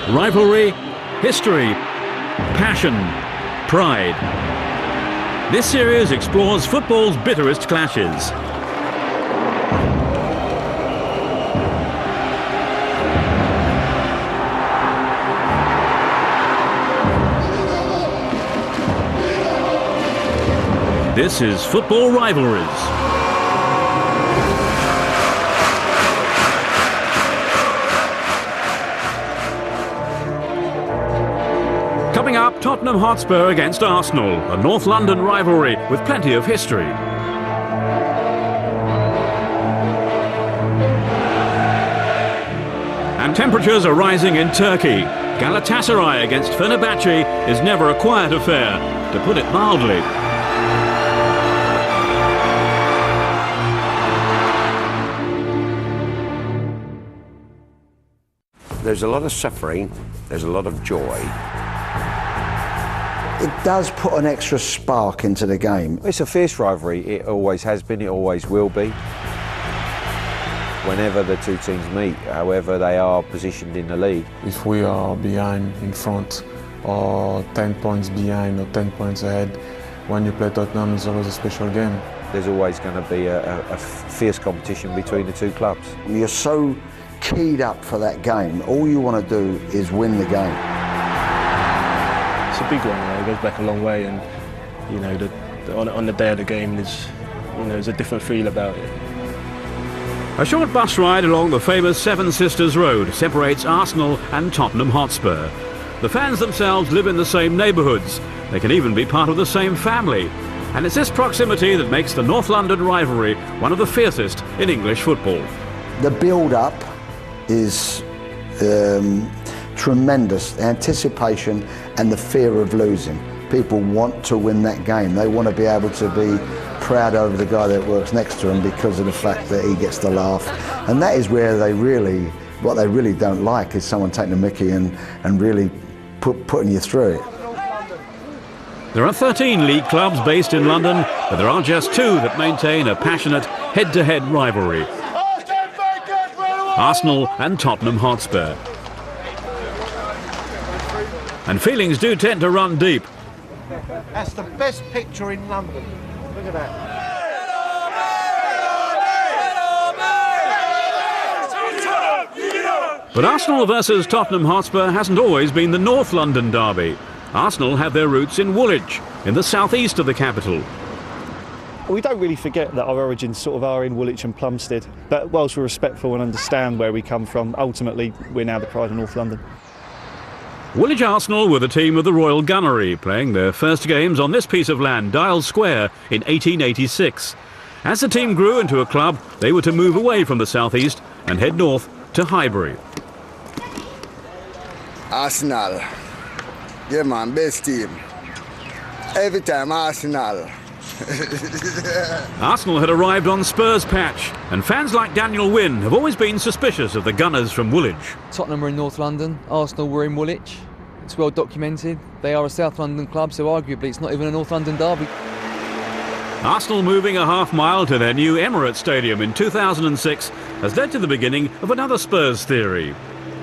Rivalry, history, passion, pride. This series explores football's bitterest clashes. This is Football Rivalries. Coming up, Tottenham Hotspur against Arsenal, a North London rivalry with plenty of history. And temperatures are rising in Turkey. Galatasaray against Fenerbahce is never a quiet affair, to put it mildly. There's a lot of suffering, there's a lot of joy. It does put an extra spark into the game. It's a fierce rivalry, it always has been, it always will be. Whenever the two teams meet, however they are positioned in the league. If we are behind in front, or 10 points behind, or 10 points ahead, when you play Tottenham, it's always a special game. There's always going to be a fierce competition between the two clubs. You're so keyed up for that game. All you want to do is win the game. It's a big one. It goes back a long way, and you know, on the day of the game, there's a different feel about it. A short bus ride along the famous Seven Sisters Road separates Arsenal and Tottenham Hotspur. The fans themselves live in the same neighbourhoods. They can even be part of the same family. And it's this proximity that makes the North London rivalry one of the fiercest in English football. The build-up is tremendous. The anticipation and the fear of losing. People want to win that game. They want to be able to be proud over the guy that works next to him because of the fact that he gets the laugh. And that is where what they really don't like is someone taking the mickey and really putting you through it. There are 13 league clubs based in London, but there are just 2 that maintain a passionate head-to-head rivalry. Arsenal and Tottenham Hotspur. And feelings do tend to run deep. That's the best picture in London. Look at that. But Arsenal versus Tottenham Hotspur hasn't always been the North London derby. Arsenal have their roots in Woolwich, in the southeast of the capital. We don't really forget that our origins sort of are in Woolwich and Plumstead, but whilst we're respectful and understand where we come from, ultimately we're now the pride of North London. Woolwich Arsenal were the team of the Royal Gunnery, playing their first games on this piece of land, Dial Square, in 1886. As the team grew into a club, they were to move away from the southeast and head north to Highbury. Arsenal. Yeah man, best team. Every time Arsenal. Arsenal had arrived on Spurs patch, and fans like Daniel Wynne have always been suspicious of the Gunners from Woolwich. Tottenham were in North London, Arsenal were in Woolwich. It's well documented. They are a South London club, so arguably it's not even a North London derby. Arsenal moving a half mile to their new Emirates Stadium in 2006 has led to the beginning of another Spurs theory.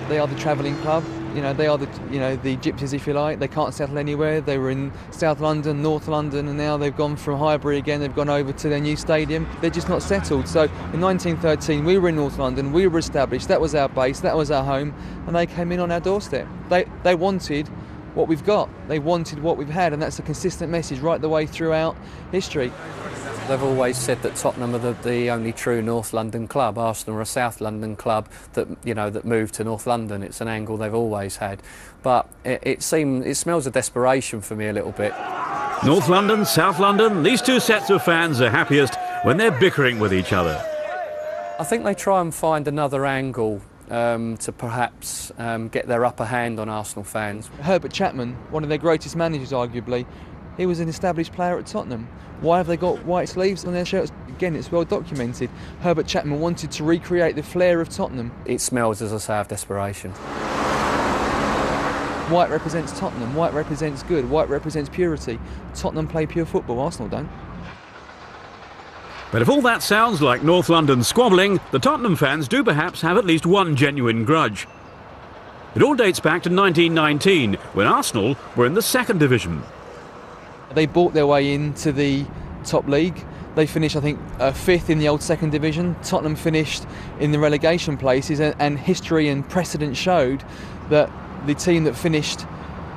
They are the travelling club. They are the gypsies, if you like. They can't settle anywhere. They were in South London, North London, and now they've gone from Highbury again. They've gone over to their new stadium. They're just not settled. So in 1913, we were in North London. We were established. That was our base. That was our home. And they came in on our doorstep. They wanted what we've got. They wanted what we've had, and that's a consistent message right the way throughout history. They've always said that Tottenham are the only true North London club. Arsenal are a South London club that moved to North London. It's an angle they've always had, but it smells of desperation for me a little bit. North London, South London, these two sets of fans are happiest when they're bickering with each other. I think they try and find another angle to perhaps get their upper hand on Arsenal fans. Herbert Chapman, one of their greatest managers arguably, he was an established player at Tottenham. Why have they got white sleeves on their shirts? Again, it's well documented. Herbert Chapman wanted to recreate the flair of Tottenham. It smells, as I say, of desperation. White represents Tottenham, white represents good, white represents purity. Tottenham play pure football, Arsenal don't. But if all that sounds like North London squabbling, the Tottenham fans do perhaps have at least one genuine grudge. It all dates back to 1919, when Arsenal were in the second division. They bought their way into the top league. They finished, I think, fifth in the old second division. Tottenham finished in the relegation places, and history and precedent showed that the team that finished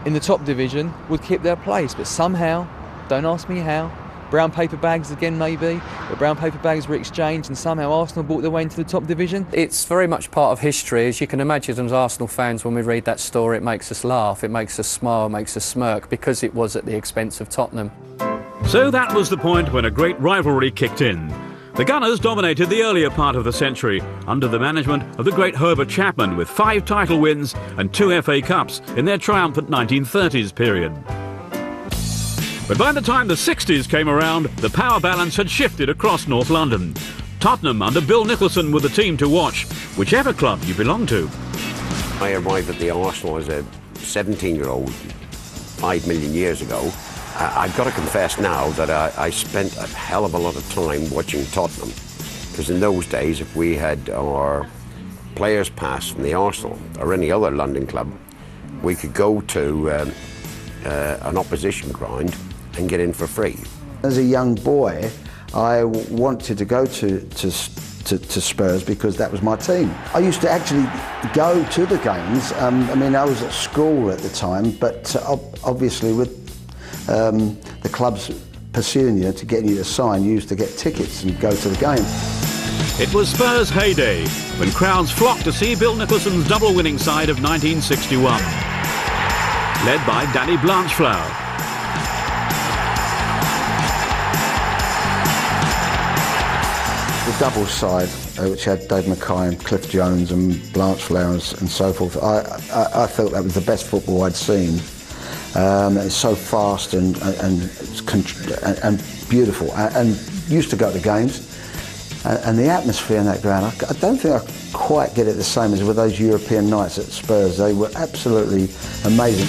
in the top division would keep their place. But somehow, don't ask me how, brown paper bags again maybe, but brown paper bags were exchanged and somehow Arsenal bought their way into the top division. It's very much part of history. As you can imagine, as Arsenal fans, when we read that story, it makes us laugh, it makes us smile, it makes us smirk, because it was at the expense of Tottenham. So that was the point when a great rivalry kicked in. The Gunners dominated the earlier part of the century under the management of the great Herbert Chapman, with 5 title wins and 2 FA Cups in their triumphant 1930s period. But by the time the 60s came around, the power balance had shifted across North London. Tottenham under Bill Nicholson were the team to watch, whichever club you belong to. I arrived at the Arsenal as a 17-year-old 5 million years ago. I've got to confess now that I spent a hell of a lot of time watching Tottenham, because in those days, if we had our players pass from the Arsenal or any other London club, we could go to an opposition ground and get in for free. As a young boy, I wanted to go to Spurs because that was my team. I used to actually go to the games. I mean, I was at school at the time, but obviously with the clubs pursuing you to get you to sign, you used to get tickets and go to the game. It was Spurs' heyday, when crowds flocked to see Bill Nicholson's double-winning side of 1961, led by Danny Blanchflower. The double side, which had Dave Mackay and Cliff Jones and Blanchflower and so forth, I felt that was the best football I'd seen. It's so fast and beautiful, and used to go to games, and the atmosphere in that ground, I don't think I quite get it the same as with those European nights at Spurs. They were absolutely amazing.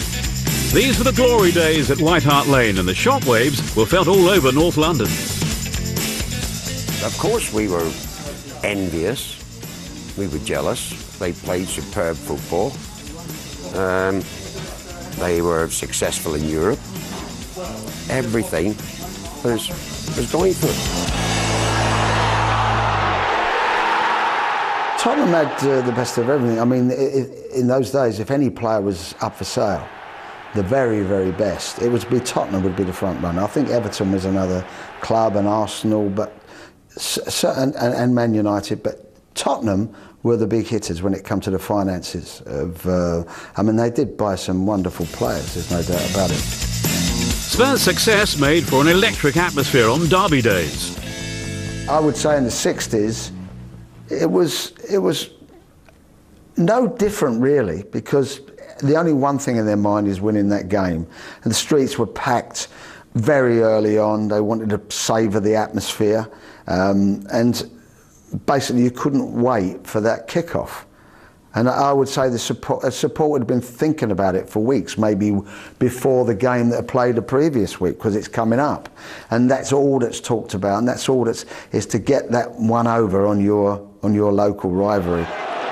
These were the glory days at White Hart Lane, and the shockwaves were felt all over North London. Of course we were envious, we were jealous. They played superb football. They were successful in Europe. Everything was going for it. Tottenham had the best of everything. I mean, in those days, if any player was up for sale, the very, very best, it would be Tottenham would be the front runner. I think Everton was another club, and Arsenal, but and Man United, but Tottenham were the big hitters when it came to the finances. I mean, they did buy some wonderful players, there's no doubt about it. Spurs' success made for an electric atmosphere on derby days. I would say in the 60s, it was no different really, because the only one thing in their mind is winning that game. And the streets were packed very early on. They wanted to savour the atmosphere, and basically you couldn't wait for that kickoff. And I would say the support had been thinking about it for weeks, maybe before the game that had played the previous week, because it's coming up. And that's all that's talked about, and that's all is to get that one over on your local rivalry.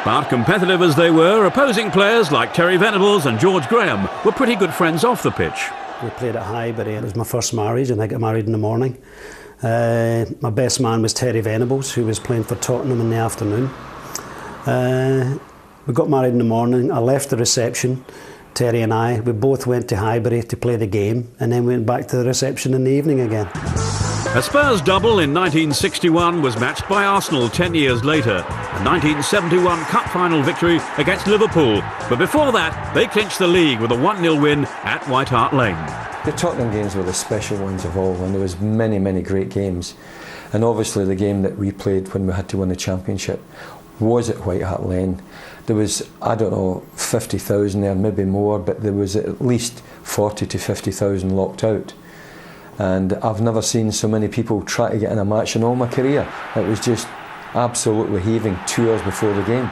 But competitive as they were, opposing players like Terry Venables and George Graham were pretty good friends off the pitch. We played at Highbury. It was my first marriage, and I got married in the morning. My best man was Terry Venables, who was playing for Tottenham in the afternoon. We got married in the morning. I left the reception, Terry and I. We both went to Highbury to play the game, and then went back to the reception in the evening again. A Spurs double in 1961 was matched by Arsenal 10 years later, a 1971 Cup final victory against Liverpool. But before that, they clinched the league with a 1-0 win at White Hart Lane. The Tottenham games were the special ones of all, and there was many, many great games. And obviously the game that we played when we had to win the championship was at White Hart Lane. There was, I don't know, 50,000 there, maybe more, but there was at least 40 to 50,000 locked out. And I've never seen so many people try to get in a match in all my career. It was just absolutely heaving 2 hours before the game.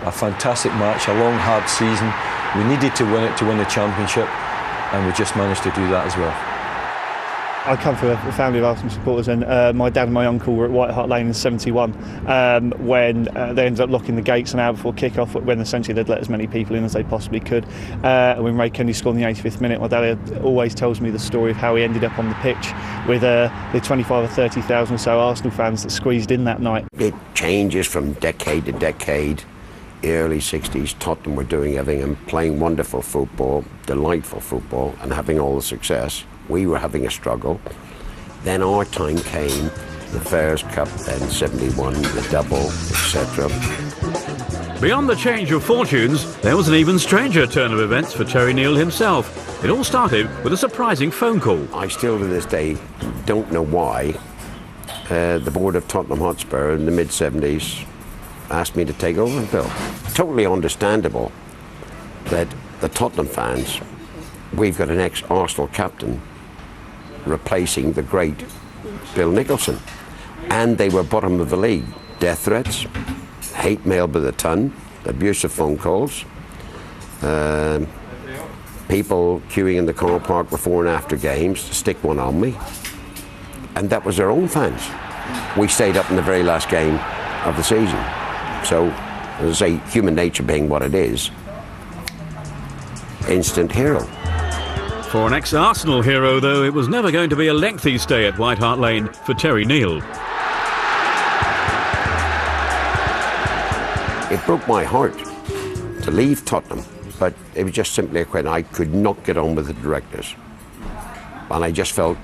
A fantastic match, a long, hard season. We needed to win it to win the championship, and we just managed to do that as well. I come from a family of Arsenal supporters, and my dad and my uncle were at White Hart Lane in '71 when they ended up locking the gates an hour before kick-off, when essentially they'd let as many people in as they possibly could. When Ray Kennedy scored in the 85th minute, my dad always tells me the story of how he ended up on the pitch with the 25 or 30,000 or so Arsenal fans that squeezed in that night. It changes from decade to decade. Early 60s, Tottenham were doing everything and playing wonderful football, delightful football, and having all the success. We were having a struggle. Then our time came, the Fairs Cup, then 71, the double, etc. Beyond the change of fortunes, there was an even stranger turn of events for Terry Neill himself. It all started with a surprising phone call. I still to this day don't know why the board of Tottenham Hotspur in the mid-70s asked me to take over the bill. Totally understandable that the Tottenham fans, we've got an ex-Arsenal captain replacing the great Bill Nicholson, and they were bottom of the league. Death threats, hate mail by the ton, abusive phone calls, people queuing in the car park before and after games to stick one on me, and that was their own fans. We stayed up in the very last game of the season. So, as I say, human nature being what it is, instant hero. For an ex-Arsenal hero, though, it was never going to be a lengthy stay at White Hart Lane for Terry Neill. It broke my heart to leave Tottenham, but it was just simply a question. I could not get on with the directors, and I just felt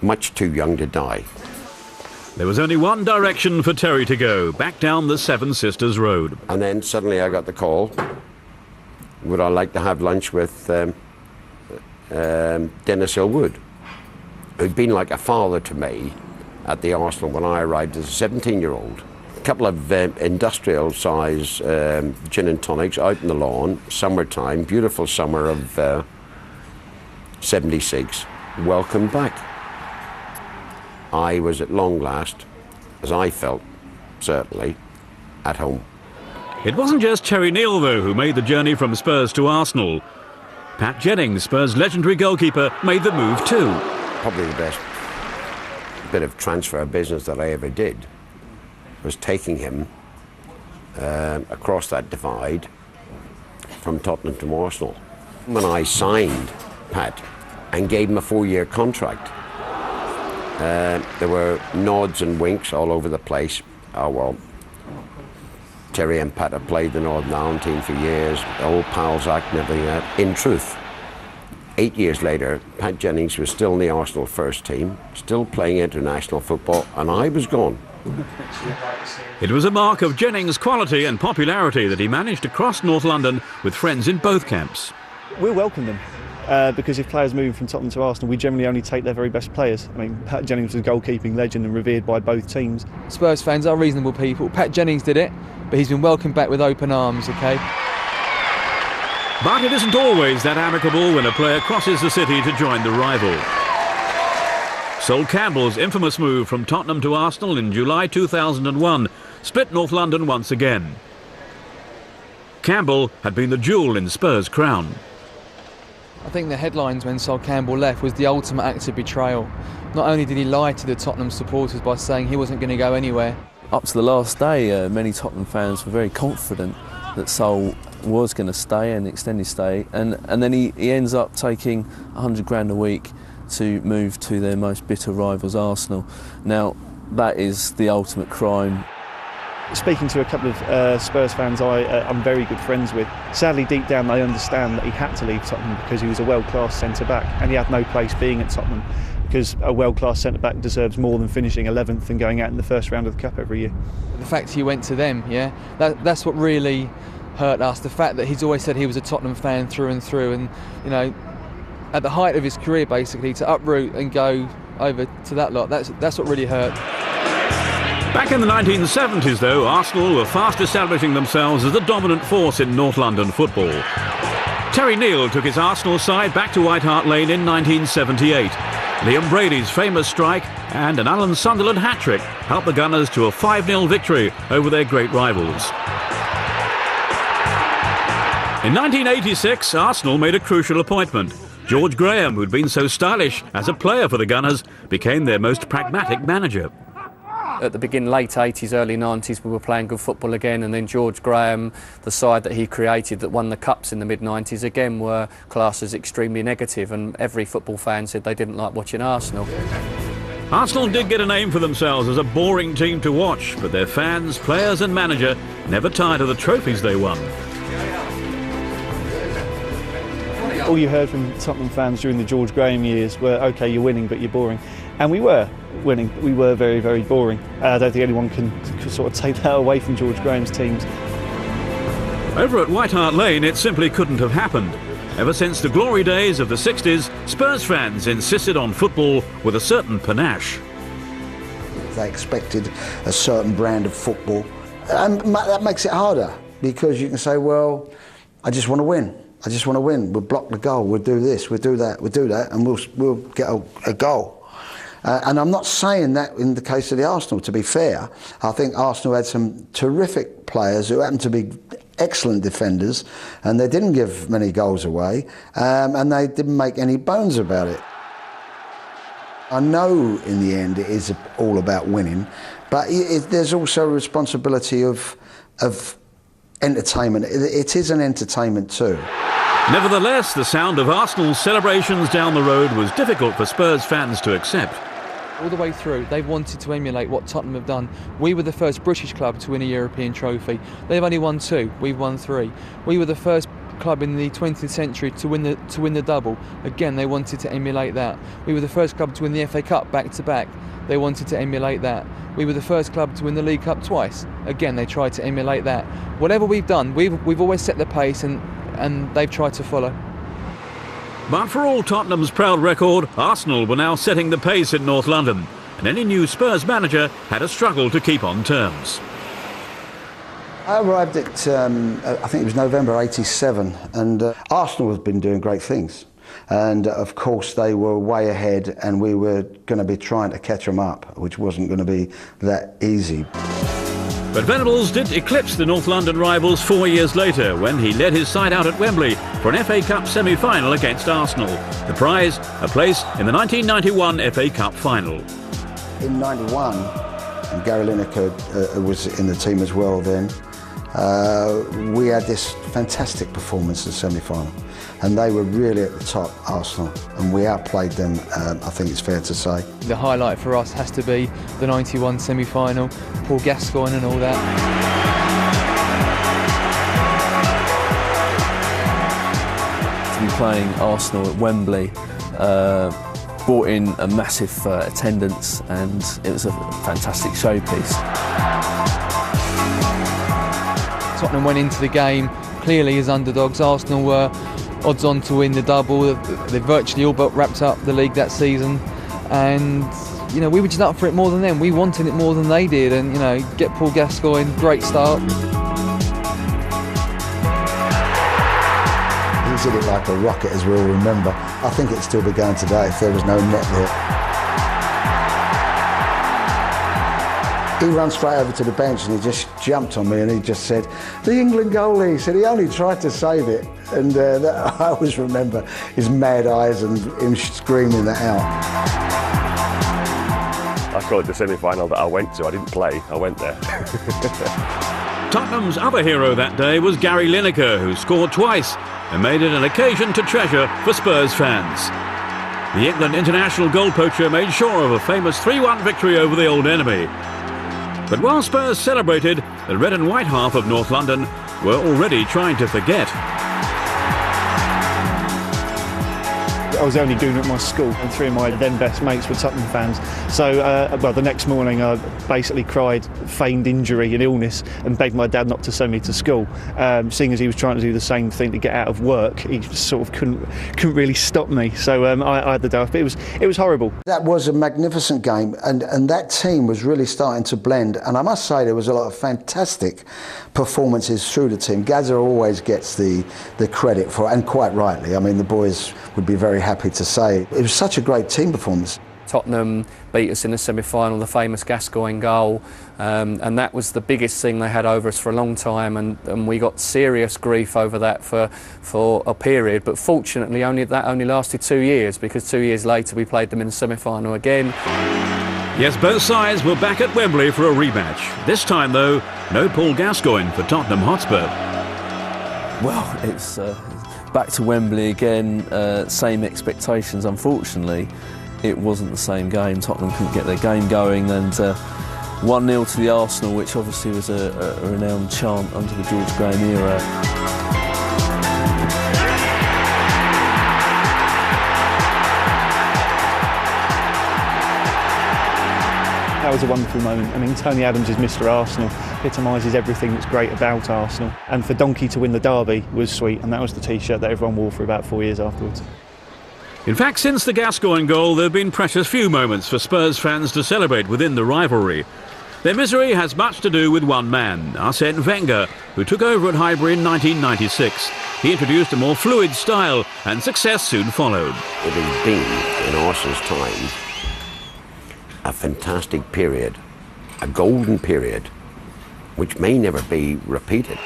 much too young to die. There was only one direction for Terry to go, back down the Seven Sisters Road. And then suddenly I got the call, would I like to have lunch with Dennis Ilwood, who'd been like a father to me at the Arsenal when I arrived as a 17-year-old. A couple of industrial-size gin and tonics out in the lawn, summertime, beautiful summer of 76. Welcome back. I was at long last, as I felt, certainly, at home. It wasn't just Terry Neill, though, who made the journey from Spurs to Arsenal. Pat Jennings, Spurs' legendary goalkeeper, made the move too. Probably the best bit of transfer business that I ever did was taking him across that divide from Tottenham to Arsenal. When I signed Pat and gave him a 4-year contract, there were nods and winks all over the place. Oh well, Terry and Pat have played the Northern Ireland team for years, the old Pals Act and everything like that. In truth, 8 years later, Pat Jennings was still in the Arsenal first team, still playing international football, and I was gone. It was a mark of Jennings' quality and popularity that he managed to cross North London with friends in both camps. We'll welcome them. Because if players move from Tottenham to Arsenal, we generally only take their very best players. I mean, Pat Jennings was a goalkeeping legend and revered by both teams. Spurs fans are reasonable people. Pat Jennings did it, but he's been welcomed back with open arms, OK? But it isn't always that amicable when a player crosses the city to join the rival. Sol Campbell's infamous move from Tottenham to Arsenal in July 2001 split North London once again. Campbell had been the jewel in Spurs' crown. I think the headlines when Sol Campbell left was the ultimate act of betrayal. Not only did he lie to the Tottenham supporters by saying he wasn't going to go anywhere. Up to the last day, many Tottenham fans were very confident that Sol was going to stay and extend his stay, and then he ends up taking 100 grand a week to move to their most bitter rivals, Arsenal. Now, that is the ultimate crime. Speaking to a couple of Spurs fans I'm very good friends with, sadly deep down they understand that he had to leave Tottenham because he was a world-class centre-back and he had no place being at Tottenham, because a world-class centre-back deserves more than finishing 11th and going out in the first round of the Cup every year. The fact he went to them, yeah, that's what really hurt us. The fact that he's always said he was a Tottenham fan through and through, and you know, at the height of his career basically, to uproot and go over to that lot, that's what really hurt. Back in the 1970s, though, Arsenal were fast establishing themselves as the dominant force in North London football. Terry Neill took his Arsenal side back to White Hart Lane in 1978. Liam Brady's famous strike and an Alan Sunderland hat-trick helped the Gunners to a 5-0 victory over their great rivals. In 1986, Arsenal made a crucial appointment. George Graham, who'd been so stylish as a player for the Gunners, became their most pragmatic manager. At the beginning, late 80s, early 90s, we were playing good football again, and then George Graham, the side that he created that won the Cups in the mid-90s, again were classed as extremely negative, and every football fan said they didn't like watching Arsenal. Arsenal did get a name for themselves as a boring team to watch, but their fans, players and manager never tired of the trophies they won. All you heard from Tottenham fans during the George Graham years were, OK, you're winning, but you're boring. And we were winning. We were very, very boring. I don't think anyone can sort of take that away from George Graham's teams. Over at White Hart Lane, it simply couldn't have happened. Ever since the glory days of the 60s, Spurs fans insisted on football with a certain panache. They expected a certain brand of football, and that makes it harder, because you can say, well, I just want to win. I just want to win. We'll block the goal. We'll do this. We'll do that. We'll do that, and we'll get a goal. And I'm not saying that in the case of the Arsenal, to be fair. I think Arsenal had some terrific players who happened to be excellent defenders, and they didn't give many goals away, and they didn't make any bones about it. I know in the end it is all about winning, but there's also a responsibility of entertainment. It is an entertainment too. Nevertheless, the sound of Arsenal's celebrations down the road was difficult for Spurs fans to accept. All the way through, they've wanted to emulate what Tottenham have done. We were the first British club to win a European trophy. They've only won 2, we've won 3. We were the first club in the 20th century to win the double. Again, they wanted to emulate that. We were the first club to win the FA Cup back to back. They wanted to emulate that. We were the first club to win the League Cup twice. Again, they tried to emulate that. Whatever we've done, we've always set the pace, and they've tried to follow. But for all Tottenham's proud record, Arsenal were now setting the pace in North London, and any new Spurs manager had a struggle to keep on terms. I arrived at, I think it was November '87, and Arsenal have been doing great things. And of course they were way ahead, and we were going to be trying to catch them up, which wasn't going to be that easy. But Venables did eclipse the North London rivals 4 years later when he led his side out at Wembley for an FA Cup semi-final against Arsenal. The prize, a place in the 1991 FA Cup final. In '91, and Gary Lineker was in the team as well then, we had this fantastic performance in the semi-final. And they were really at the top, Arsenal, and we outplayed them, I think it's fair to say. The highlight for us has to be the '91 semi-final, Paul Gascoigne and all that. To be playing Arsenal at Wembley brought in a massive attendance, and it was a fantastic showpiece. Tottenham went into the game clearly as underdogs. Arsenal were odds on to win the double. They virtually all but wrapped up the league that season, and you know, we were just up for it more than them. We wanted it more than they did, and you know, get Paul Gascoigne, great start. He did it like a rocket, as we all remember. I think it'd still be going today if there was no net there. He ran straight over to the bench and he just jumped on me and he just said, "The England goalie." He said he only tried to save it. And I always remember his mad eyes and him screaming that out. I call it the semi-final that I went to. I didn't play, I went there. Tottenham's other hero that day was Gary Lineker, who scored twice and made it an occasion to treasure for Spurs fans. The England international goal poacher made sure of a famous 3-1 victory over the old enemy. But while Spurs celebrated, the red and white half of North London were already trying to forget. I was the only gooner at my school, and 3 of my then best mates were Tottenham fans. So, well, the next morning I basically cried, feigned injury and illness, and begged my dad not to send me to school. Seeing as he was trying to do the same thing to get out of work, he sort of couldn't really stop me. So I had the day off. But it was horrible. That was a magnificent game, and that team was really starting to blend. And I must say there was a lot of fantastic performances through the team. Gazza always gets the credit for it, and quite rightly. I mean, the boys would be very happy to say it was such a great team performance. Tottenham beat us in the semi-final, the famous Gascoigne goal, and that was the biggest thing they had over us for a long time, and we got serious grief over that for a period. But fortunately, that only lasted 2 years, because 2 years later we played them in the semi-final again. Yes, both sides were back at Wembley for a rematch. This time, though, no Paul Gascoigne for Tottenham Hotspur. Well, it's back to Wembley again, same expectations. Unfortunately, it wasn't the same game. Tottenham couldn't get their game going, and 1-0 to the Arsenal, which obviously was a renowned chant under the George Graham era. That was a wonderful moment. I mean, Tony Adams is Mr. Arsenal, epitomises everything that's great about Arsenal. And for Donkey to win the derby was sweet, and that was the T-shirt that everyone wore for about 4 years afterwards. In fact, since the Gascoigne goal, there have been precious few moments for Spurs fans to celebrate within the rivalry. Their misery has much to do with one man, Arsene Wenger, who took over at Highbury in 1996. He introduced a more fluid style, and success soon followed. It has been, in Arsenal's time, a fantastic period, a golden period, which may never be repeated.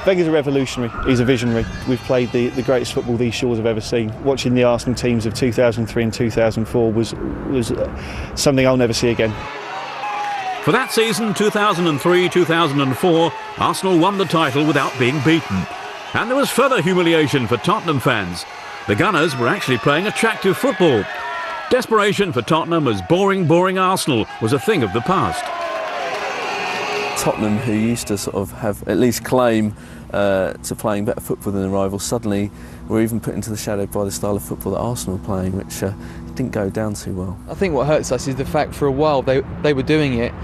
Wenger's a revolutionary, he's a visionary. We've played the greatest football these shores have ever seen. Watching the Arsenal teams of 2003 and 2004 was something I'll never see again. For that season, 2003-2004, Arsenal won the title without being beaten. And there was further humiliation for Tottenham fans. The Gunners were actually playing attractive football. Desperation for Tottenham as boring Arsenal was a thing of the past. Tottenham, who used to sort of have at least claim to playing better football than their rivals, suddenly were even put into the shadow by the style of football that Arsenal were playing, which didn't go down too well. I think what hurts us is the fact for a while they were doing it,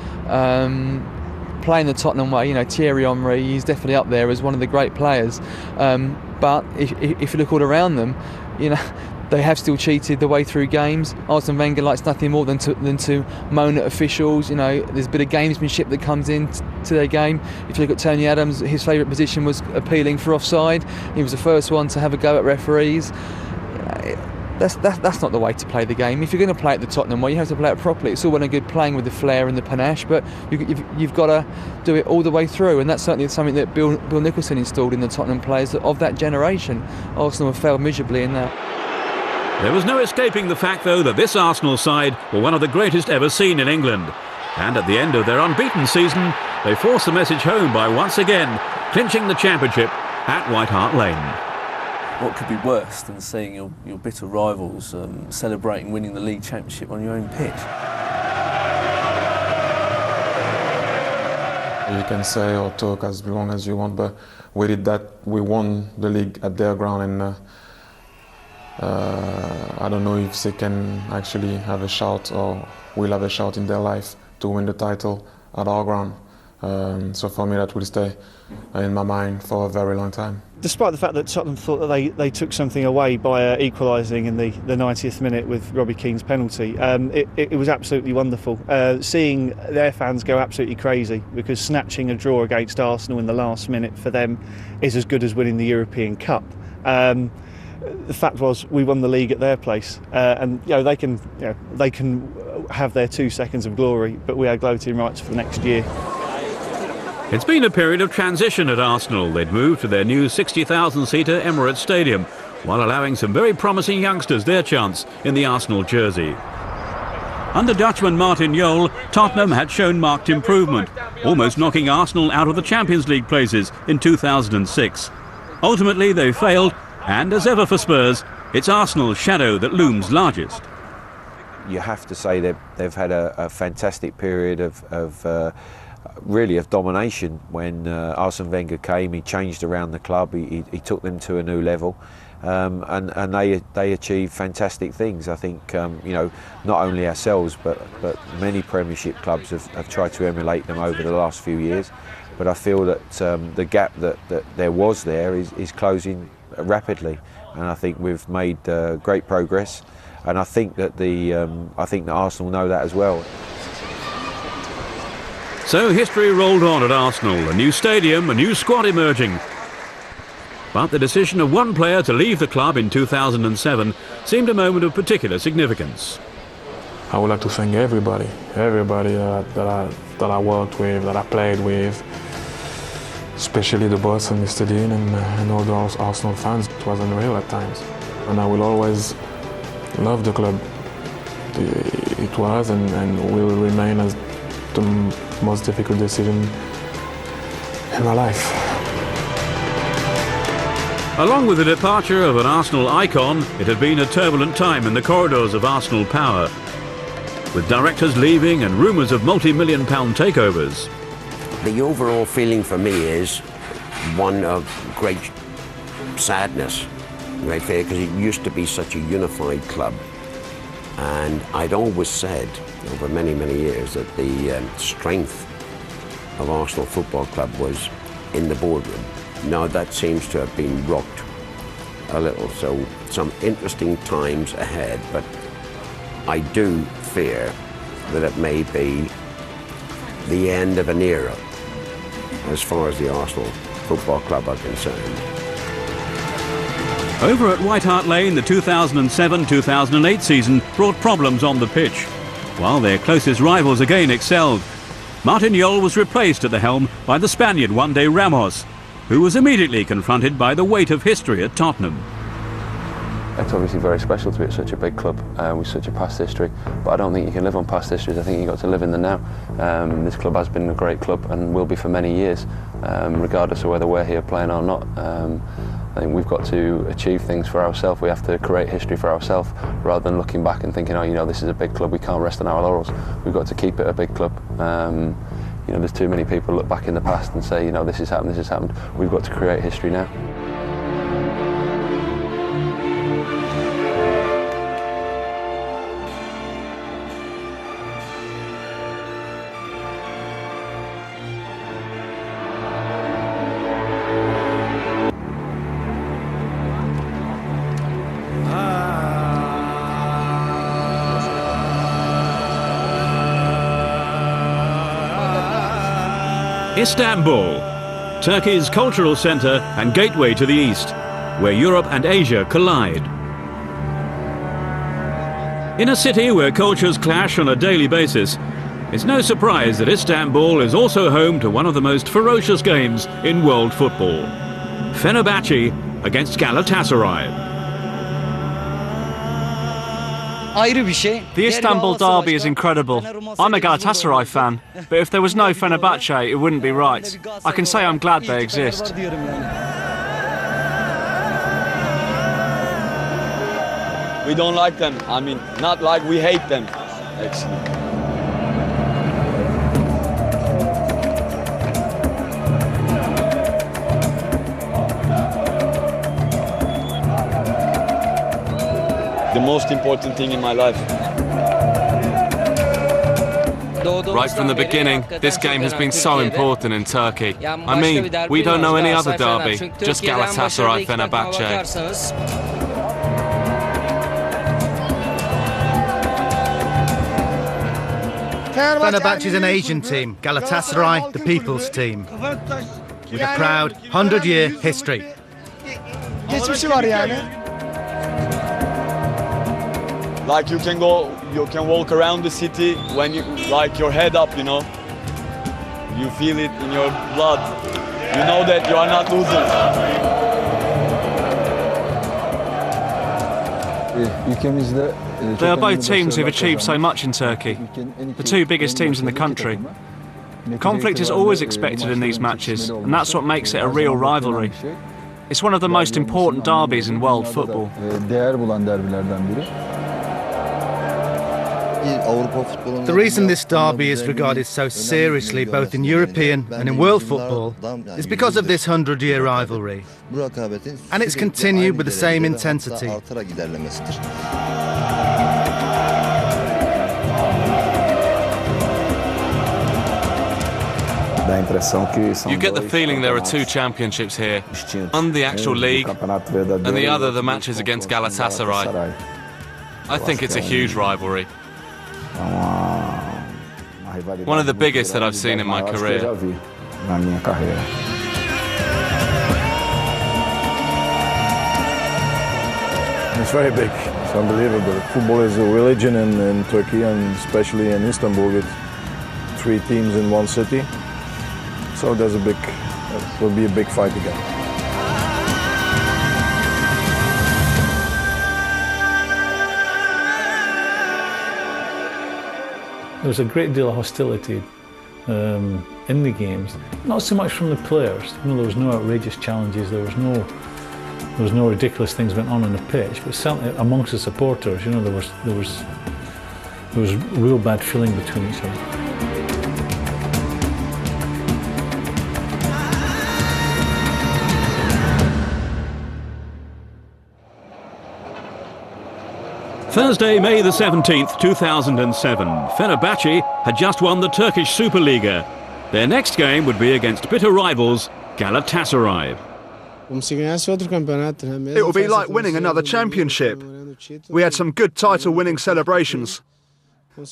playing the Tottenham way. You know, Thierry Henry, he's definitely up there as one of the great players. But if you look all around them, you know, they have still cheated the way through games. Arsene Wenger likes nothing more than to moan at officials. You know, there's a bit of gamesmanship that comes in to their game. If you look at Tony Adams, his favourite position was appealing for offside. He was the first one to have a go at referees. That's not the way to play the game. If you're going to play it the Tottenham way, you have to play it properly. It's all well and good playing with the flair and the panache, but you've got to do it all the way through, and that's certainly something that Bill Nicholson installed in the Tottenham players of that generation. Arsenal have failed miserably in that. There was no escaping the fact, though, that this Arsenal side were one of the greatest ever seen in England. And at the end of their unbeaten season, they forced the message home by once again clinching the championship at White Hart Lane. What could be worse than seeing your bitter rivals celebrating winning the league championship on your own pitch? You can say or talk as long as you want, but we did that. We won the league at their ground, and I don't know if they can actually have a shout or will have a shout in their life to win the title at our ground. So for me, that will stay in my mind for a very long time. Despite the fact that Tottenham thought that they took something away by equalising in the 90th minute with Robbie Keane's penalty, it was absolutely wonderful. Seeing their fans go absolutely crazy, because snatching a draw against Arsenal in the last minute for them is as good as winning the European Cup. The fact was, we won the league at their place, and you know they can have their 2 seconds of glory, but we had gloating rights for the next year. It's been a period of transition at Arsenal. They'd moved to their new 60,000-seater Emirates Stadium, while allowing some very promising youngsters their chance in the Arsenal jersey. Under Dutchman Martin Jol, Tottenham had shown marked improvement, almost knocking Arsenal out of the Champions League places in 2006. Ultimately, they failed, and as ever for Spurs, it's Arsenal's shadow that looms largest. You have to say they've had a fantastic period of really of domination. When Arsene Wenger came, he changed around the club, he took them to a new level, and they achieved fantastic things. I think you know, not only ourselves but many Premiership clubs have tried to emulate them over the last few years, but I feel that the gap that there was there is closing rapidly, and I think we've made great progress, and I think that Arsenal know that as well. So history rolled on at Arsenal, a new stadium, a new squad emerging. But the decision of one player to leave the club in 2007 seemed a moment of particular significance. I would like to thank everybody that I worked with, that I played with, especially the boss and Mr. Dean and all the Arsenal fans. It was unreal at times. And I will always love the club. It was and will remain as the most difficult decision in my life. Along with the departure of an Arsenal icon, it had been a turbulent time in the corridors of Arsenal power, with directors leaving and rumours of multi-million-pound takeovers. The overall feeling for me is one of great sadness, great fear, because it used to be such a unified club. And I'd always said, over many, many years, that the strength of Arsenal Football Club was in the boardroom. Now that seems to have been rocked a little, so some interesting times ahead, but I do fear that it may be the end of an era as far as the Arsenal Football Club are concerned. Over at White Hart Lane, the 2007-2008 season brought problems on the pitch, while their closest rivals again excelled. Martin Jol was replaced at the helm by the Spaniard Juan de Ramos, who was immediately confronted by the weight of history at Tottenham. It's obviously very special to be at such a big club with such a past history, but I don't think you can live on past histories. I think you've got to live in the now. This club has been a great club and will be for many years, regardless of whether we're here playing or not. I think we've got to achieve things for ourselves. We have to create history for ourselves rather than looking back and thinking, oh, you know, this is a big club, we can't rest on our laurels. We've got to keep it a big club. You know, there's too many people look back in the past and say, you know, this has happened, this has happened. We've got to create history now. Istanbul, Turkey's cultural centre and gateway to the East, where Europe and Asia collide. In a city where cultures clash on a daily basis, it's no surprise that Istanbul is also home to one of the most ferocious games in world football. Fenerbahce against Galatasaray. The Istanbul derby is incredible. I'm a Galatasaray fan, but if there was no Fenerbahce, it wouldn't be right. I can say I'm glad they exist. We don't like them. I mean, not like we hate them, actually. The most important thing in my life. Right from the beginning, this game has been so important in Turkey. I mean, we don't know any other derby, just Galatasaray Fenerbahce. Fenerbahce is an Asian team, Galatasaray the people's team, with a proud 100-year history. Like you can walk around the city when you, like your head up, you know. You feel it in your blood. You know that you are not losers. They are both teams who've achieved so much in Turkey, the two biggest teams in the country. Conflict is always expected in these matches, and that's what makes it a real rivalry. It's one of the most important derbies in world football. The reason this derby is regarded so seriously both in European and in world football is because of this 100-year rivalry. And it's continued with the same intensity. You get the feeling there are two championships here, one the actual league, and the other the matches against Galatasaray. I think it's a huge rivalry. One of the biggest that I've seen in my career. It's very big. It's unbelievable. Football is a religion in Turkey, and especially in Istanbul, with 3 teams in one city. So there's will be a big fight again. There was a great deal of hostility in the games, not so much from the players. There was no outrageous challenges. There was no ridiculous things went on the pitch, but certainly amongst the supporters, there was real bad feeling between each other. Thursday, May the 17th, 2007. Fenerbahce had just won the Turkish Superliga. Their next game would be against bitter rivals Galatasaray. It will be like winning another championship. We had some good title-winning celebrations,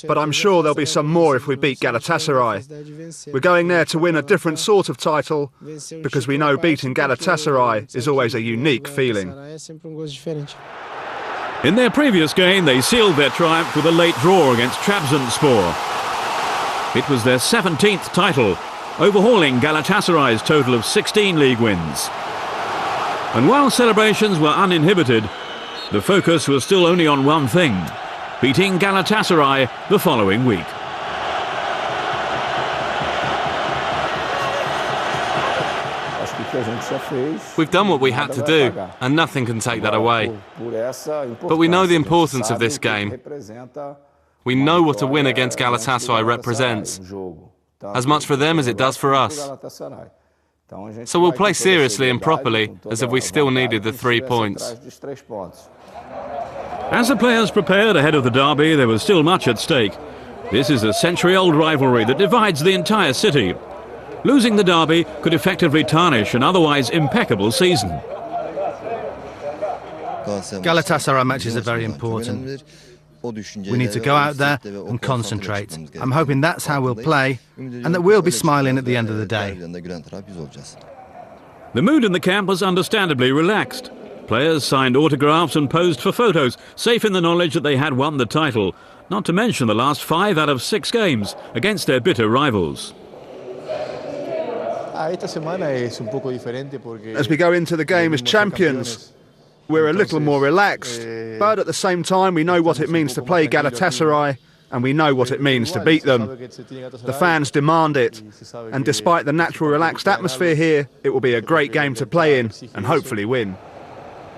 but I'm sure there'll be some more if we beat Galatasaray. We're going there to win a different sort of title, because we know beating Galatasaray is always a unique feeling. In their previous game, they sealed their triumph with a late draw against Trabzonspor. It was their 17th title, overhauling Galatasaray's total of 16 league wins. And while celebrations were uninhibited, the focus was still only on one thing: beating Galatasaray the following week. We've done what we had to do, and nothing can take that away. But we know the importance of this game. We know what a win against Galatasaray represents, as much for them as it does for us. So we'll play seriously and properly, as if we still needed the 3 points. As the players prepared ahead of the derby, there was still much at stake. This is a century-old rivalry that divides the entire city. Losing the derby could effectively tarnish an otherwise impeccable season. Galatasaray matches are very important. We need to go out there and concentrate. I'm hoping that's how we'll play, and that we'll be smiling at the end of the day. The mood in the camp was understandably relaxed. Players signed autographs and posed for photos, safe in the knowledge that they had won the title, not to mention the last 5 out of 6 games against their bitter rivals. As we go into the game as champions, we're a little more relaxed, but at the same time we know what it means to play Galatasaray, and we know what it means to beat them. The fans demand it, and despite the natural relaxed atmosphere here, it will be a great game to play in and hopefully win.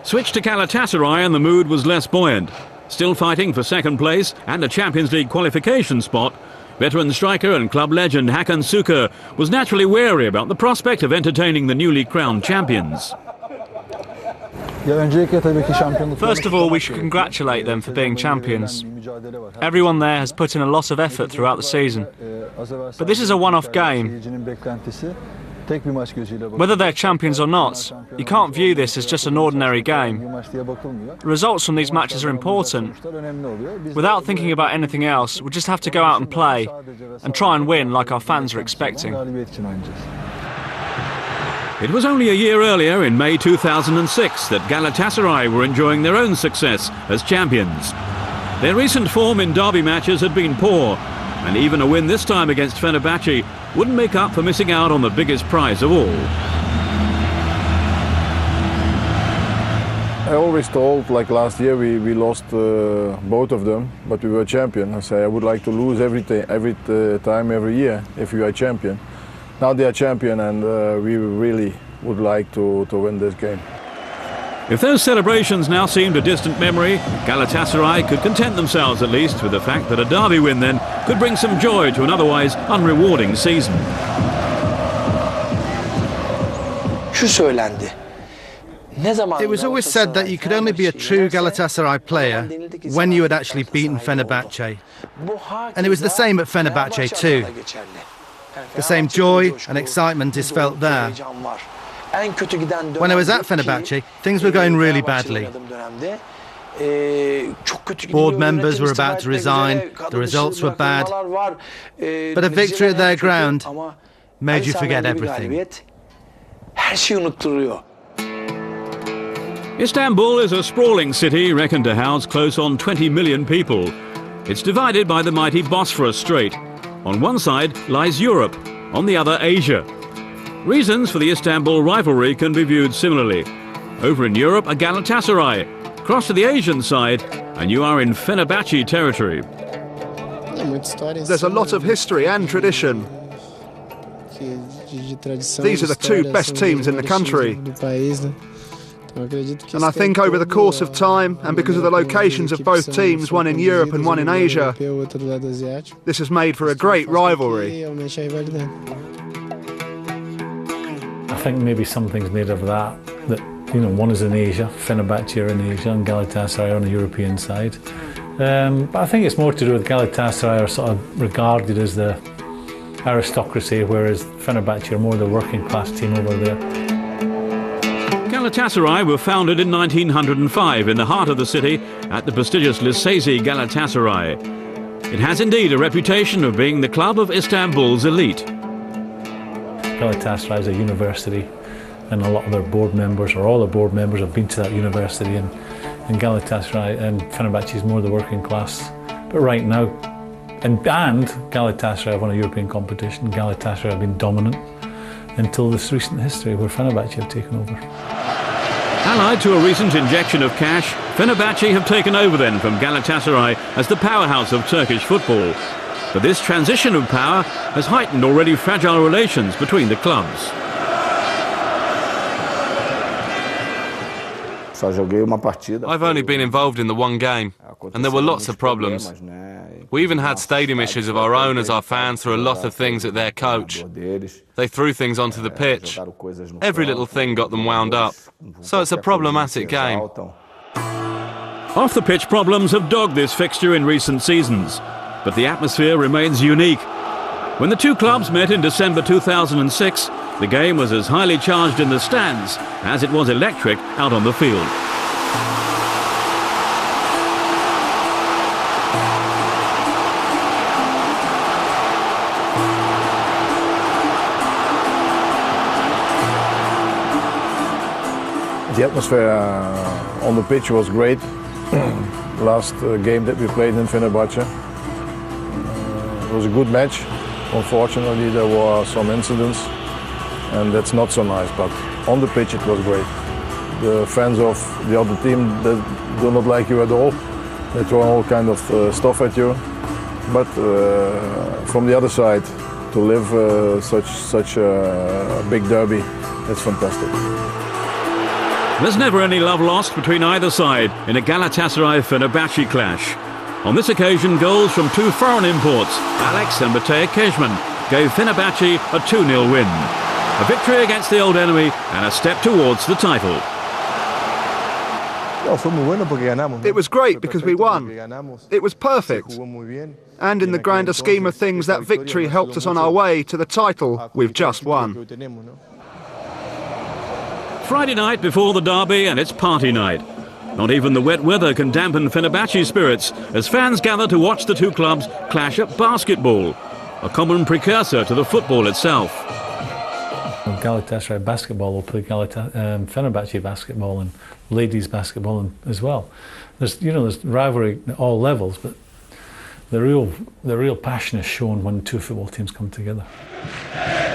Switch to Galatasaray and the mood was less buoyant. Still fighting for second place and a Champions League qualification spot, veteran striker and club legend Hakan Şükür was naturally wary about the prospect of entertaining the newly crowned champions. First of all, we should congratulate them for being champions. Everyone there has put in a lot of effort throughout the season. But this is a one-off game. Whether they're champions or not, you can't view this as just an ordinary game. The results from these matches are important. Without thinking about anything else, we just have to go out and play and try and win like our fans are expecting. It was only a year earlier, in May 2006, that Galatasaray were enjoying their own success as champions. Their recent form in derby matches had been poor, and even a win this time against Fenerbahce wouldn't make up for missing out on the biggest prize of all. I always told, like last year, we lost both of them, but we were champion. I say I would like to lose every time, every year, if we are champion. Now they are champion, and we really would like to win this game. If those celebrations now seemed a distant memory, Galatasaray could content themselves at least with the fact that a derby win then could bring some joy to an otherwise unrewarding season. It was always said that you could only be a true Galatasaray player when you had actually beaten Fenerbahce. And it was the same at Fenerbahce too. The same joy and excitement is felt there. When I was at Fenerbahce, things were going really badly. Board members were about to resign, the results were bad, but a victory at their ground made you forget everything. Istanbul is a sprawling city reckoned to house close on 20 million people. It's divided by the mighty Bosphorus Strait. On one side lies Europe, on the other Asia. Reasons for the Istanbul rivalry can be viewed similarly. Over in Europe are Galatasaray. Cross to the Asian side and you are in Fenerbahce territory. There's a lot of history and tradition. These are the two best teams in the country. And I think over the course of time, and because of the locations of both teams, one in Europe and one in Asia, this has made for a great rivalry. I think maybe something's made of that, one is in Asia, Fenerbahce are in Asia, and Galatasaray on the European side. But I think it's more to do with Galatasaray are sort of regarded as the aristocracy, whereas Fenerbahce are more the working class team over there. Galatasaray were founded in 1905 in the heart of the city at the prestigious Lisesi Galatasaray. It has indeed a reputation of being the club of Istanbul's elite. Galatasaray is a university, and a lot of their board members, or all the board members, have been to that university, and Galatasaray and Fenerbahce is more the working class. But right now, and Galatasaray have won a European competition. Galatasaray have been dominant until this recent history where Fenerbahce have taken over. Allied to a recent injection of cash, Fenerbahce have taken over then from Galatasaray as the powerhouse of Turkish football. But this transition of power has heightened already fragile relations between the clubs. I've only been involved in the one game, and there were lots of problems. We even had stadium issues of our own as our fans threw a lot of things at their coach. They threw things onto the pitch. Every little thing got them wound up. So it's a problematic game. Off-the-pitch problems have dogged this fixture in recent seasons, but the atmosphere remains unique. When the two clubs met in December 2006, the game was as highly charged in the stands as it was electric out on the field. The atmosphere on the pitch was great. Last game that we played in Fenerbahce. It was a good match. Unfortunately, there were some incidents, and that's not so nice, but on the pitch it was great. The fans of the other team, they do not like you at all. They throw all kind of stuff at you. But from the other side, to live such a big derby, that's fantastic. There's never any love lost between either side in a Galatasaray-Fenerbahce clash. On this occasion, goals from two foreign imports, Alex and Matej Kejman, gave Fenerbahce a 2-0 win. A victory against the old enemy and a step towards the title. It was great because we won. It was perfect. And in the grander scheme of things, that victory helped us on our way to the title we've just won. Friday night before the derby, and it's party night. Not even the wet weather can dampen Fenerbahce's spirits as fans gather to watch the two clubs clash at basketball, a common precursor to the football itself. Galatasaray basketball will play Fenerbahce basketball and ladies basketball as well. There's rivalry at all levels, but the real passion is shown when two football teams come together.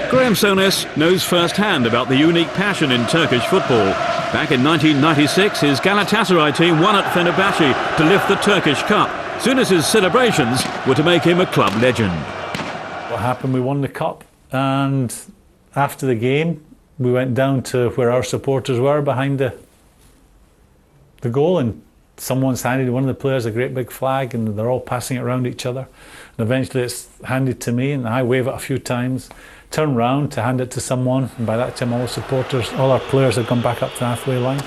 Graham Souness knows firsthand about the unique passion in Turkish football. Back in 1996, his Galatasaray team won at Fenerbahce to lift the Turkish Cup. Souness's celebrations were to make him a club legend. What happened, we won the cup, and after the game, we went down to where our supporters were behind the goal, and someone's handed one of the players a great big flag, and they're all passing it around each other. And eventually it's handed to me, and I wave it a few times, turn round to hand it to someone, and by that time all our players had gone back up to the halfway line.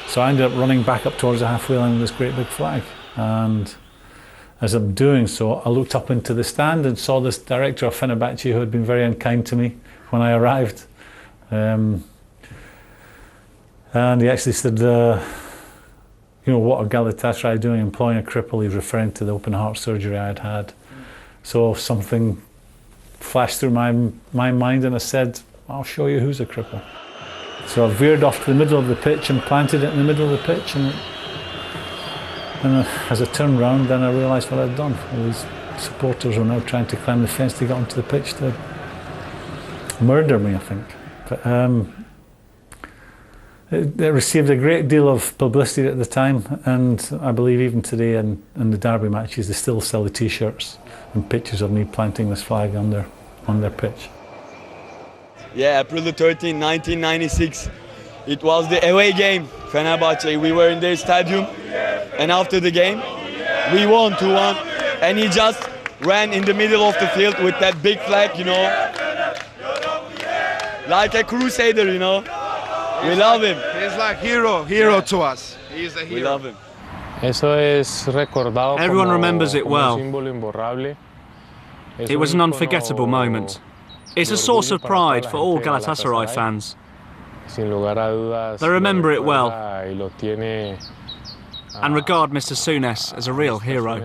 So I ended up running back up towards the halfway line with this great big flag. And as I'm doing so, I looked up into the stand and saw this director of Fenerbahce who had been very unkind to me when I arrived. And he actually said, what are Galatasaray doing employing a cripple? He's referring to the open heart surgery I had had. So something flashed through my mind, and I said, I'll show you who's a cripple. So I veered off to the middle of the pitch and planted it in the middle of the pitch, and as I turned round, then I realised what I'd done. These supporters were now trying to climb the fence to get onto the pitch to murder me, I think. But it received a great deal of publicity at the time, and I believe even today in the derby matches they still sell the t-shirts and pictures of me planting this flag on their pitch. Yeah, April the 13th, 1996. It was the away game, Fenerbahçe. We were in their stadium, and after the game, we won 2-1, and he just ran in the middle of the field with that big flag, you know, like a crusader, you know. We love him. He's like hero to us. He's a hero. We love him. Everyone remembers it well. It was an unforgettable moment. It's a source of pride for all Galatasaray fans. They remember it well and regard Mr. Souness as a real hero.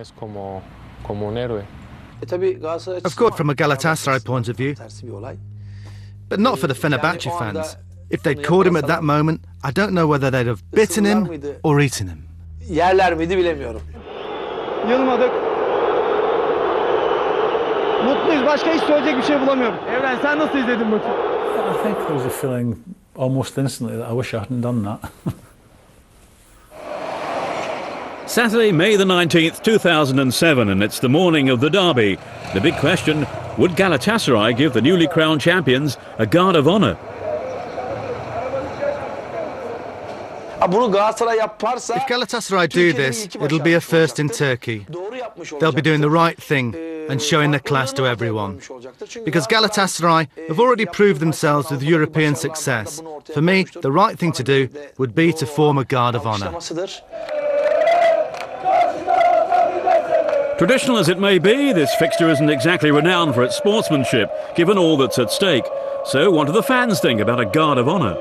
Of course, from a Galatasaray point of view, but not for the Fenerbahçe fans. If they'd caught him at that moment, I don't know whether they'd have bitten him or eaten him. Yılmadık. Mutluyuz. Başka hiç söyleyecek bir şey bulamıyorum. Evren, sen nasıl izledin maçı? I think there was a feeling almost instantly that I wish I hadn't done that. Saturday, May the 19th, 2007, and it's the morning of the derby. The big question, would Galatasaray give the newly crowned champions a guard of honour? If Galatasaray do this, it'll be a first in Turkey. They'll be doing the right thing and showing their class to everyone. Because Galatasaray have already proved themselves with European success. For me, the right thing to do would be to form a guard of honour. Traditional as it may be, this fixture isn't exactly renowned for its sportsmanship, given all that's at stake. So what do the fans think about a guard of honour?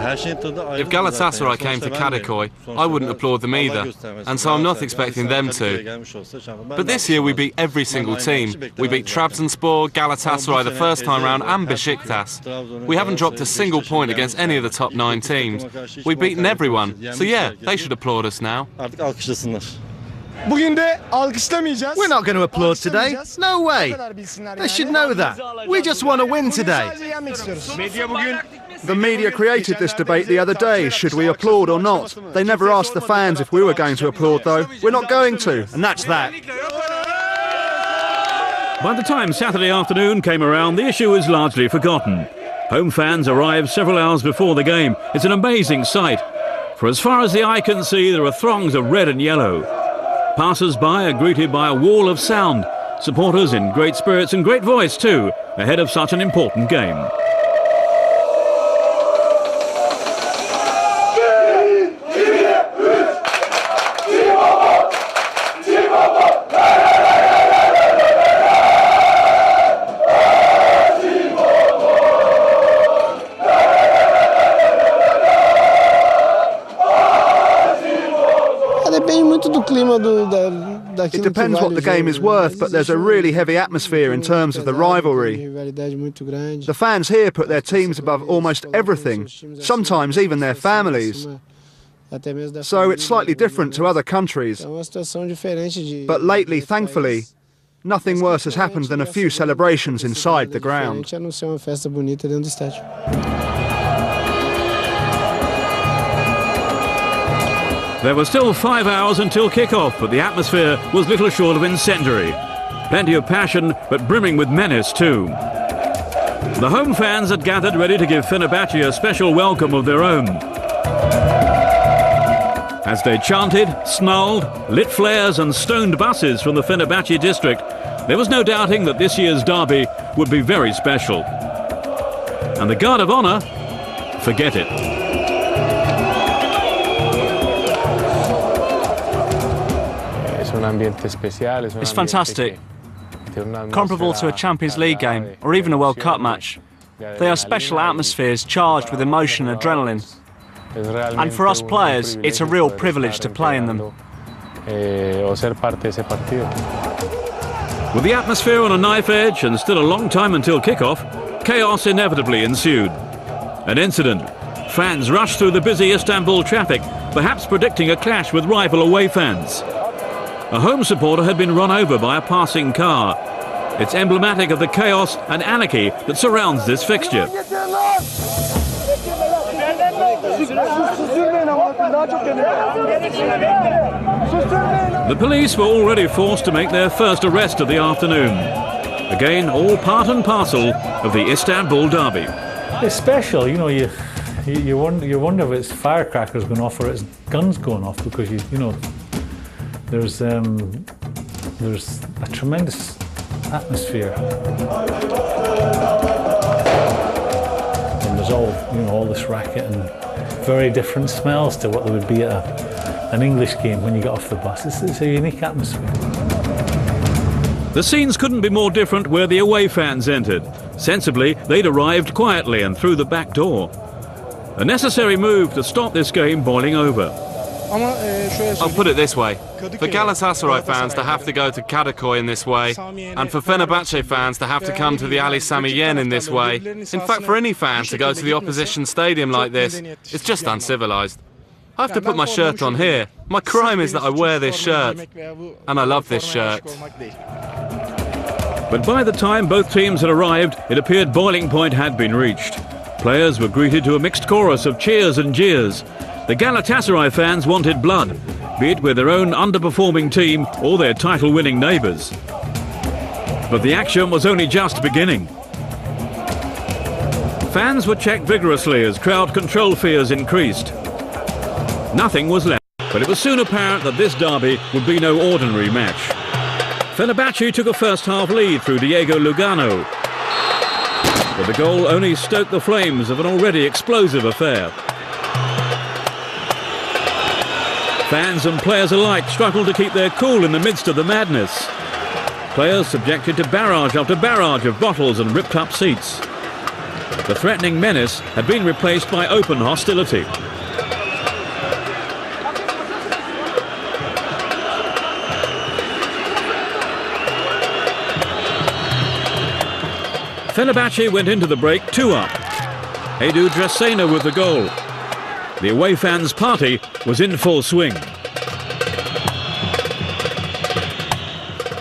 If Galatasaray came to Kadıköy, I wouldn't applaud them either, and so I'm not expecting them to. But this year we beat every single team. We beat Trabzonspor, Galatasaray the first time round, and Beşiktaş. We haven't dropped a single point against any of the top 9 teams. We've beaten everyone, so yeah, they should applaud us now. We're not going to applaud today. No way. They should know that. We just want to win today. The media created this debate the other day, should we applaud or not? They never asked the fans if we were going to applaud, though. We're not going to, and that's that. By the time Saturday afternoon came around, the issue was largely forgotten. Home fans arrived several hours before the game. It's an amazing sight. For as far as the eye can see, there are throngs of red and yellow. Passers-by are greeted by a wall of sound. Supporters in great spirits and great voice too, ahead of such an important game. It depends what the game is worth, but there's a really heavy atmosphere in terms of the rivalry. The fans here put their teams above almost everything, sometimes even their families. So it's slightly different to other countries. But lately, thankfully, nothing worse has happened than a few celebrations inside the ground. There were still 5 hours until kick-off, but the atmosphere was little short of incendiary. Plenty of passion, but brimming with menace too. The home fans had gathered ready to give Fenerbahçe a special welcome of their own. As they chanted, snarled, lit flares and stoned buses from the Fenerbahçe district, there was no doubting that this year's derby would be very special. And the guard of honour, forget it. It's fantastic, comparable to a Champions League game or even a World Cup match. They are special atmospheres charged with emotion and adrenaline. And for us players, it's a real privilege to play in them. With the atmosphere on a knife edge and still a long time until kick-off, chaos inevitably ensued. An incident. Fans rushed through the busy Istanbul traffic, perhaps predicting a clash with rival away fans. A home supporter had been run over by a passing car. It's emblematic of the chaos and anarchy that surrounds this fixture. The police were already forced to make their first arrest of the afternoon. Again, all part and parcel of the Istanbul derby. It's special, you know. You wonder if it's firecrackers going off or it's guns going off, because you know there's a tremendous atmosphere. And there's all this racket and very different smells to what there would be at an English game when you get off the bus. It's a unique atmosphere. The scenes couldn't be more different where the away fans entered. Sensibly, they'd arrived quietly and through the back door. A necessary move to stop this game boiling over. I'll put it this way. For Galatasaray fans to have to go to Kadıköy in this way, and for Fenerbahce fans to have to come to the Ali Sami Yen in this way, in fact for any fan to go to the opposition stadium like this, it's just uncivilised. I have to put my shirt on here. My crime is that I wear this shirt. And I love this shirt. But by the time both teams had arrived, it appeared boiling point had been reached. Players were greeted to a mixed chorus of cheers and jeers. The Galatasaray fans wanted blood, be it with their own underperforming team or their title-winning neighbours. But the action was only just beginning. Fans were checked vigorously as crowd control fears increased. Nothing was left, but it was soon apparent that this derby would be no ordinary match. Fenerbahce took a first-half lead through Diego Lugano, but the goal only stoked the flames of an already explosive affair. Fans and players alike struggled to keep their cool in the midst of the madness. Players subjected to barrage after barrage of bottles and ripped-up seats. The threatening menace had been replaced by open hostility. Fenerbahce went into the break 2-up. Edu Dresena with the goal. The away fans' party was in full swing.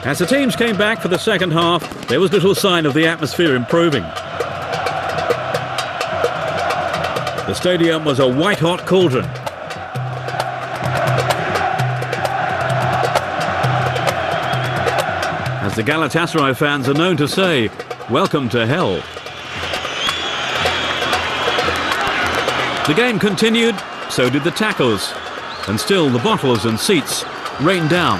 As the teams came back for the second half, there was little sign of the atmosphere improving. The stadium was a white-hot cauldron. As the Galatasaray fans are known to say, welcome to hell. The game continued, so did the tackles, and still the bottles and seats rained down.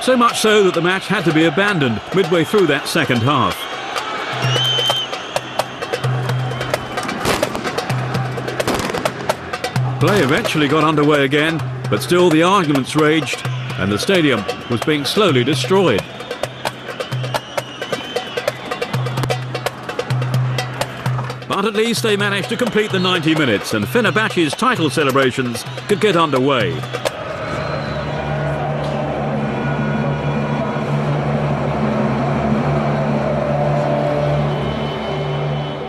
So much so that the match had to be abandoned midway through that second half. Play eventually got underway again, but still the arguments raged, and the stadium was being slowly destroyed. But at least they managed to complete the 90 minutes and Fenerbahce's title celebrations could get underway.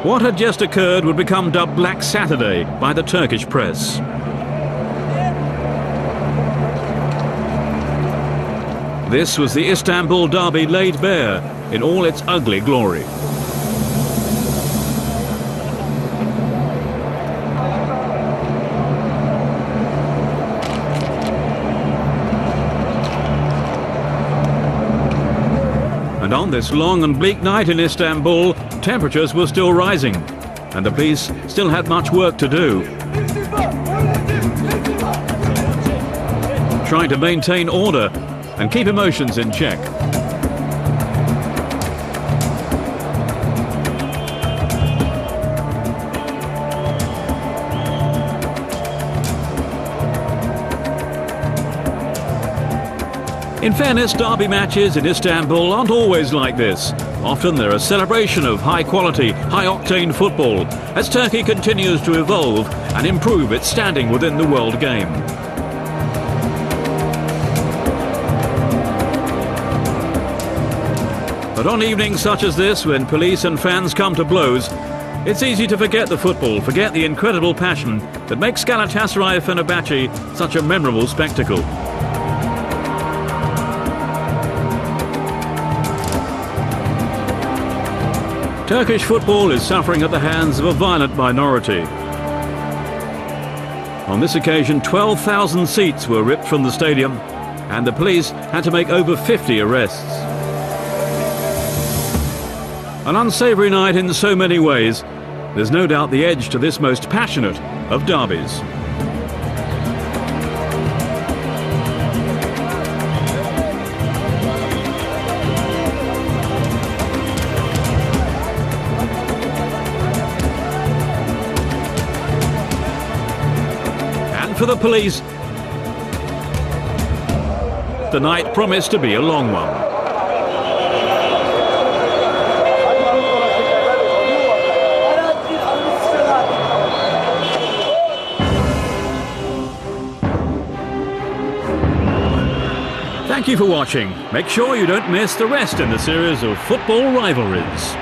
What had just occurred would become dubbed Black Saturday by the Turkish press. This was the Istanbul derby laid bare in all its ugly glory. And on this long and bleak night in Istanbul, temperatures were still rising, and the police still had much work to do. Trying to maintain order and keep emotions in check. In fairness, derby matches in Istanbul aren't always like this. Often they're a celebration of high-quality, high-octane football as Turkey continues to evolve and improve its standing within the world game. But on evenings such as this, when police and fans come to blows, it's easy to forget the football, forget the incredible passion that makes Galatasaray Fenerbahce such a memorable spectacle. Turkish football is suffering at the hands of a violent minority. On this occasion, 12,000 seats were ripped from the stadium, and the police had to make over 50 arrests. An unsavoury night in so many ways. There's no doubt the edge to this most passionate of derbies. And for the police, the night promised to be a long one. Thank you for watching. Make sure you don't miss the rest in the series of football rivalries.